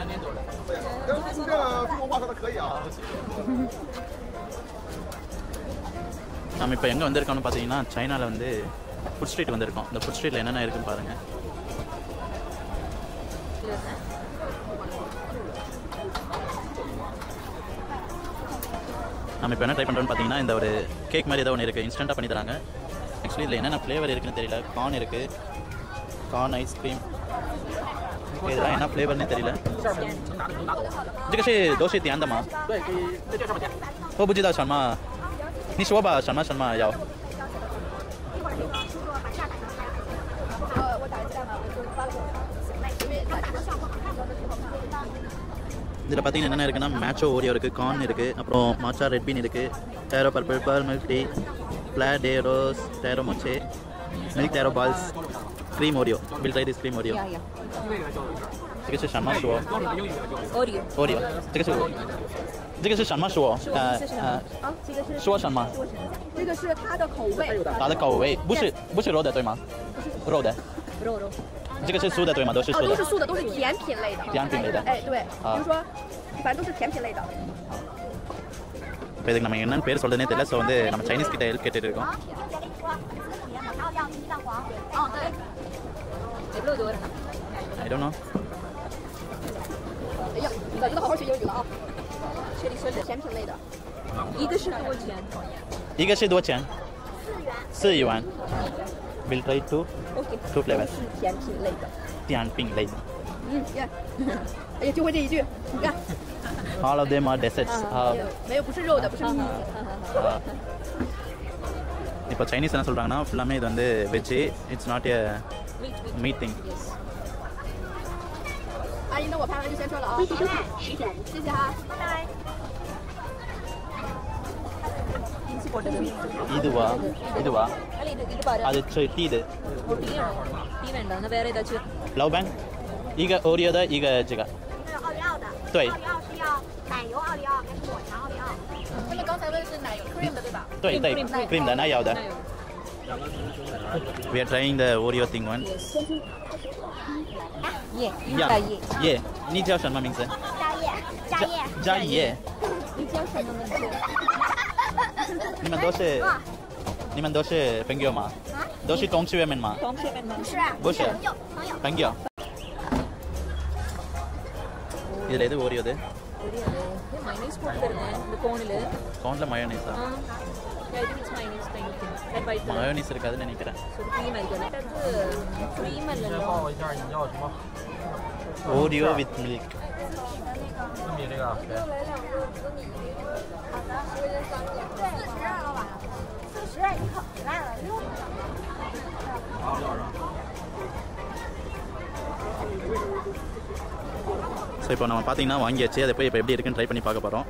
这个中国话说的可以啊。நம்ம இப்போ எங்கே வந்திருக்கோம்னு பார்த்தீங்கன்னா சைனாவில் வந்து ஃபுட் ஸ்ட்ரீட் வந்திருக்கோம். இந்த ஃபுட் ஸ்ட்ரீட்டில் என்னென்ன இருக்குன்னு பாருங்கள். நம்ம இப்போ என்ன ட்ரை பண்ணுறோன்னு பார்த்தீங்கன்னா இந்த ஒரு கேக் மாதிரி ஏதோ ஒன்று இருக்குது, இன்ஸ்டண்ட்டாக பண்ணி தராங்க. ஆக்சுவலி இதில் என்னென்ன ஃப்ளேவர் இருக்குன்னு தெரியல. கார்ன் இருக்குது, கார்ன் ஐஸ்கிரீம், இதெல்லாம் என்ன ஃப்ளேவர்னு தெரியல. 这个是都是甜的吗？对，这叫什么甜？我不知道什么，你说吧，什么什么要？我打一下嘛，我就发了个இதில் பார்த்தீங்கன்னா என்னென்ன இருக்குன்னா மேட்சோ ஓரியோ இருக்குது, கார்ன் இருக்குது, அப்புறம் மாச்சா ரெட் பீன் இருக்குது, taro purple, pearl milk tea, flower day rose, taro mochi, milk taro balls, cream Oreo. Will try this cream Oreo. 这个是什么说 ？Oreo， 这个是什么说？说什么？这个是它的口味。它的口味不是肉的对吗？肉的。肉。这个是素的对吗？都是素的。都是素的，都是甜品类的。甜品类的。哎，对，比如说，反正都是甜品类的。இப்போ இதுக்கு நம்ம என்னன்னு பேர் சொல்றதுனே தெரியல. ஸோ வந்து நம்ம சைனீஸ் கிட்ட ஹெல்ப் கேட்டுட்டு இருக்கோம். எவ்வளவு தூரம்? I don't know. 哎呀，你把这个好好学英语了啊！确定是甜品类的，一个是多钱？一个是多钱？4 元。Will try two flavors。是甜品类的。甜品类的。耶！哎呀，就会这一句，你看。All of them are desserts. 没有，不是肉的，不是米。இப்போ சைனீஸ் என்ன சொல்கிறாங்கன்னா ஃபுல்லாமே இது வந்து veg, it's not a meat thing. 阿姨，那我拍完就先撤了啊。谢谢哈，拜拜。இதுவா அது டீ இது. டீ வேண்டாம்,那வேற ஏதாச்சும்.老板，一个 Oreo 的，一个这个。奥利奥的。对。奥利奥是要奶油奥利奥还是抹茶奥利奥？他们刚才问是奶油 cream 的对吧？对 ，cream 的奶油的。We are trying the Oreo thing one. 叶，你叫什么名字？嘉叶。你叫什么名字？你们都是朋友吗？都是同学们吗？同学们吗？不是，朋友。இதில் எது ஓரியோ? மைனஸ் போட்டுருங்க இந்த கோனில் மயோனீஸா? மயோனீஸ் இருக்காதுன்னு நினைக்கிறேன். Oreo with milk. ஸோ இப்போ நம்ம பார்த்தீங்கன்னா வாங்கியாச்சு. அதை போய் இப்போ எப்படி இருக்குன்னு ட்ரை பண்ணி பார்க்க போகிறோம்.